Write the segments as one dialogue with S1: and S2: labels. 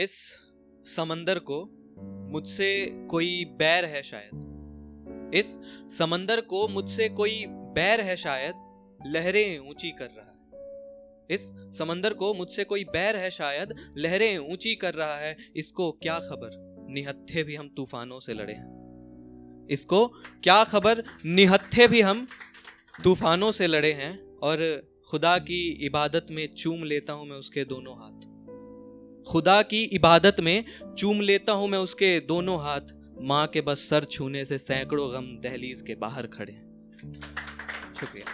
S1: इस समंदर को मुझसे कोई बैर है शायद, इस समंदर को मुझसे कोई बैर है शायद, लहरें ऊंची कर रहा है। इस समंदर को मुझसे कोई बैर है शायद, लहरें ऊंची कर रहा है। इसको क्या खबर, निहत्थे भी हम तूफानों से लड़े हैं। इसको क्या खबर, निहत्थे भी हम तूफानों से लड़े हैं। और खुदा की इबादत में चूम लेता हूं मैं उसके दोनों हाथ, खुदा की इबादत में चूम लेता हूं मैं उसके दोनों हाथ। माँ के बस सर छूने से सैकड़ों गम दहलीज के बाहर खड़े हैं। शुक्रिया।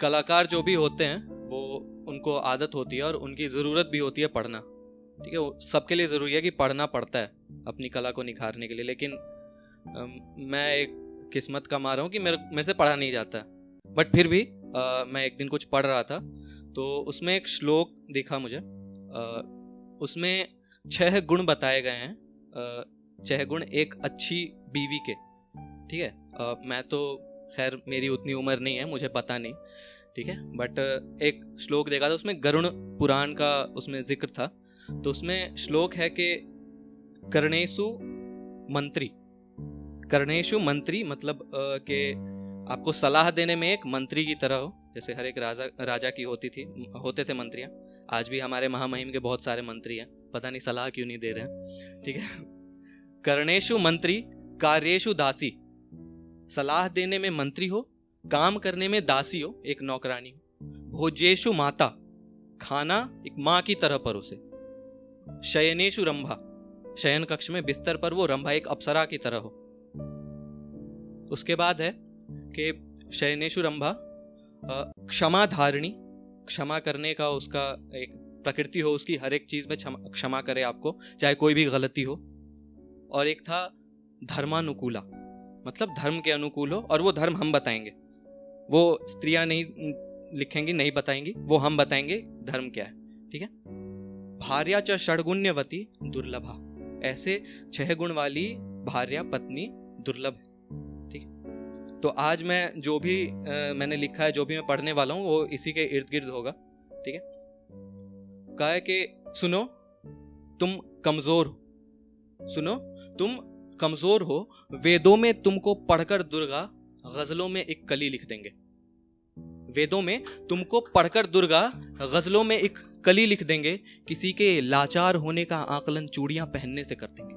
S1: कलाकार जो भी होते हैं वो उनको आदत होती है और उनकी ज़रूरत भी होती है पढ़ना, ठीक है। वो सबके लिए ज़रूरी है कि पढ़ना पड़ता है अपनी कला को निखारने के लिए, लेकिन मैं एक किस्मत का मारा हूँ कि मेरे से पढ़ा नहीं जाता। बट फिर भी मैं एक दिन कुछ पढ़ रहा था तो उसमें एक श्लोक दिखा मुझे। उसमें 6 गुण बताए गए हैं, 6 गुण एक अच्छी बीवी के, ठीक है। मैं तो खैर मेरी उतनी उम्र नहीं है, मुझे पता नहीं, ठीक है। बट एक श्लोक देखा था उसमें गरुड़ पुराण का उसमें जिक्र था। तो उसमें श्लोक है कि कर्णेषु मंत्री, कर्णेषु मंत्री मतलब कि आपको सलाह देने में एक मंत्री की तरह हो, जैसे हर एक राजा की होते थे मंत्रियां। आज भी हमारे महामहिम के बहुत सारे मंत्री हैं, पता नहीं सलाह क्यों नहीं दे रहे हैं, ठीक है। कर्णेषु मंत्री कार्येषु दासी, सलाह देने में मंत्री हो, काम करने में दासी हो, एक नौकरानी हो। भोजेषु माता, खाना एक माँ की तरह परोसे। शयनेषु रंभा, शयन कक्ष में बिस्तर पर वो रंभा एक अप्सरा की तरह हो। उसके बाद है कि शयनेषु रंभा क्षमा धारिणी, क्षमा करने का उसका एक प्रकृति हो, उसकी हर एक चीज में क्षमा करे आपको, चाहे कोई भी गलती हो। और एक था धर्मानुकूला, मतलब धर्म के अनुकूल हो, और वो धर्म हम बताएंगे, वो स्त्रियां नहीं लिखेंगी, नहीं बताएंगी, वो हम बताएंगे धर्म क्या है, ठीक है। भार्या च षड्गुण्यवती दुर्लभा, ऐसे 6 गुण वाली भार्या पत्नी दुर्लभ है, ठीक है। तो आज मैं जो भी मैंने लिखा है, जो भी मैं पढ़ने वाला हूँ, वो इसी के इर्द गिर्द होगा, ठीक है। कहा है कि सुनो तुम कमजोर हो, सुनो तुम कमजोर हो, वेदों में तुमको पढ़कर दुर्गा गजलों में एक कली लिख देंगे। वेदों में तुमको पढ़कर दुर्गा गजलों में एक कली लिख देंगे। किसी के लाचार होने का आकलन चूड़ियां पहनने से कर देंगे।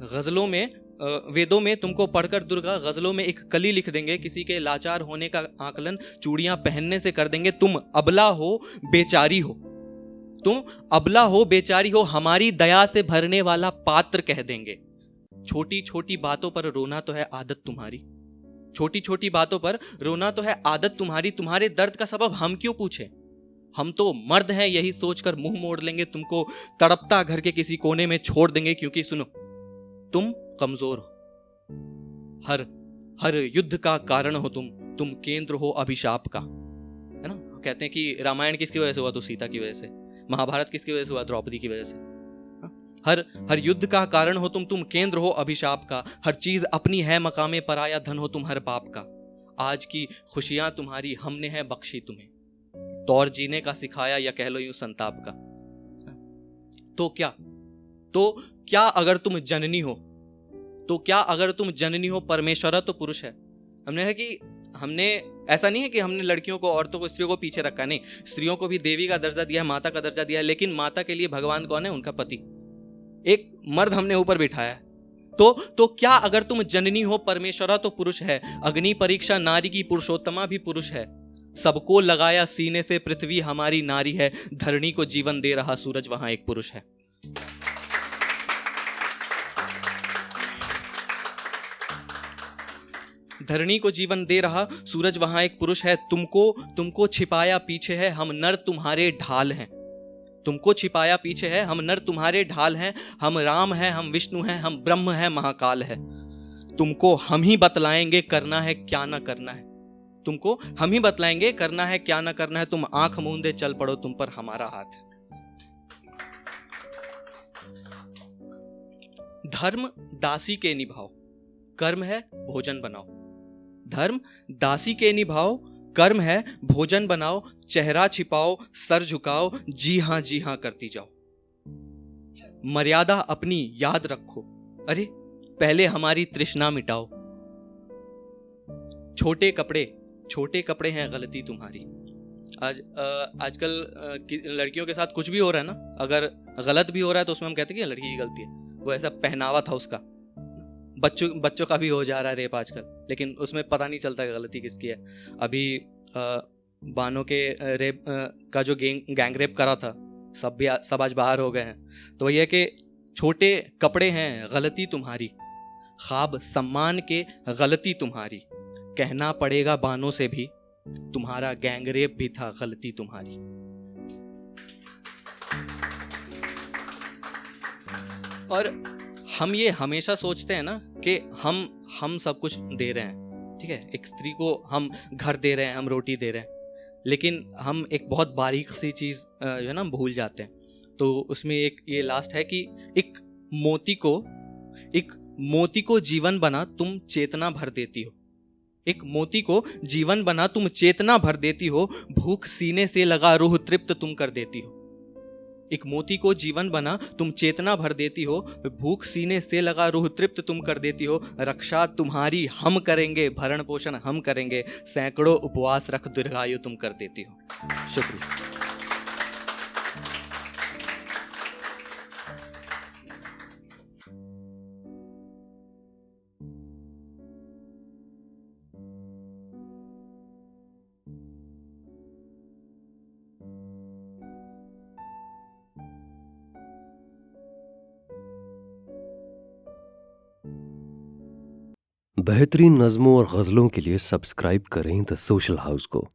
S1: गजलों में वेदों में तुमको पढ़कर दुर्गा गजलों में एक कली लिख देंगे। किसी के लाचार होने का आकलन चूड़ियां पहनने से कर देंगे। तुम अबला हो, बेचारी हो, तुम अबला हो, बेचारी हो, हमारी दया से भरने वाला पात्र कह देंगे। छोटी छोटी बातों पर रोना तो है आदत तुम्हारी, छोटी छोटी बातों पर रोना तो है आदत तुम्हारी। तुम्हारे दर्द का सबब हम क्यों पूछे, हम तो मर्द हैं, यही सोचकर मुंह मोड़ लेंगे। तुमको तड़पता घर के किसी कोने में छोड़ देंगे, क्योंकि सुनो तुम कमजोर हो, हर युद्ध का कारण हो तुम केंद्र हो अभिशाप का, है ना। कहते हैं कि रामायण किसकी वजह से हुआ, तो सीता की वजह से। महाभारत किसकी वजह से हुआ, द्रौपदी की वजह से। हर युद्ध का कारण हो तुम केंद्र हो अभिशाप का। हर चीज अपनी है मकामे पराया, धन हो तुम हर पाप का। आज की खुशियां तुम्हारी हमने है बख्शी तुम्हें, तौर जीने का सिखाया, या कह लो यूं संताप का। तो क्या अगर तुम जननी हो, तो क्या अगर तुम जननी हो, परमेश्वर तो पुरुष है। हमने ऐसा नहीं है कि हमने लड़कियों को, औरतों को, स्त्रियों को पीछे रखा, नहीं, स्त्रियों को भी देवी का दर्जा दिया है, माता का दर्जा दिया है। लेकिन माता के लिए भगवान कौन है, उनका पति, एक मर्द हमने ऊपर बिठाया है। तो क्या अगर तुम जननी हो, परमेश्वर तो पुरुष है। अग्नि परीक्षा नारी की, पुरुषोत्तमा भी पुरुष है। सबको लगाया सीने से, पृथ्वी हमारी नारी है। धरणी को जीवन दे रहा सूरज, वहां एक पुरुष है। धरणी को जीवन दे रहा सूरज, वहां एक पुरुष है। तुमको छिपाया पीछे है, हम नर तुम्हारे ढाल हैं। तुमको छिपाया पीछे है, हम नर तुम्हारे ढाल हैं। हम राम हैं, हम विष्णु हैं, हम ब्रह्म हैं, महाकाल है। तुमको हम ही बतलाएंगे करना है क्या ना करना है। तुमको हम ही बतलाएंगे करना है क्या ना करना है। तुम आंख मूंदे चल पड़ो, तुम पर हमारा हाथ है। धर्म दासी के निभाओ, कर्म है भोजन बनाओ। धर्म दासी के निभाओ, कर्म है भोजन बनाओ, चेहरा छिपाओ, सर झुकाओ, जी हाँ करती जाओ। मर्यादा अपनी याद रखो, अरे पहले हमारी तृष्णा मिटाओ। छोटे कपड़े हैं गलती तुम्हारी। आजकल लड़कियों के साथ कुछ भी हो रहा है ना, अगर गलत भी हो रहा है तो उसमें हम कहते हैं कि लड़की की गलती है, वो ऐसा पहनावा था उसका। बच्चों का भी हो जा रहा है रेप आजकल, लेकिन उसमें पता नहीं चलता गलती किसकी है। अभी बानो के रेप का जो गैंग रेप करा था, सब आज बाहर हो गए हैं। तो वही है कि छोटे कपड़े हैं गलती तुम्हारी, ख्वाब सम्मान के गलती तुम्हारी, कहना पड़ेगा बानों से भी तुम्हारा गैंग रेप भी था गलती तुम्हारी। और हम ये हमेशा सोचते हैं ना कि हम सब कुछ दे रहे हैं, ठीक है, एक स्त्री को हम घर दे रहे हैं, हम रोटी दे रहे हैं, लेकिन हम एक बहुत बारीक सी चीज़ जो है ना भूल जाते हैं। तो उसमें एक ये लास्ट है कि एक मोती को जीवन बना तुम चेतना भर देती हो। एक मोती को जीवन बना तुम चेतना भर देती हो, भूख सीने से लगा रूह तृप्त तुम कर देती हो। एक मोती को जीवन बना तुम चेतना भर देती हो, भूख सीने से लगा रूह तृप्त तुम कर देती हो। रक्षा तुम्हारी हम करेंगे, भरण पोषण हम करेंगे, सैकड़ों उपवास रख दीर्घायु तुम कर देती हो। शुक्रिया।
S2: बेहतरीन नज़्मों और गज़लों के लिए सब्सक्राइब करें द सोशल हाउस को।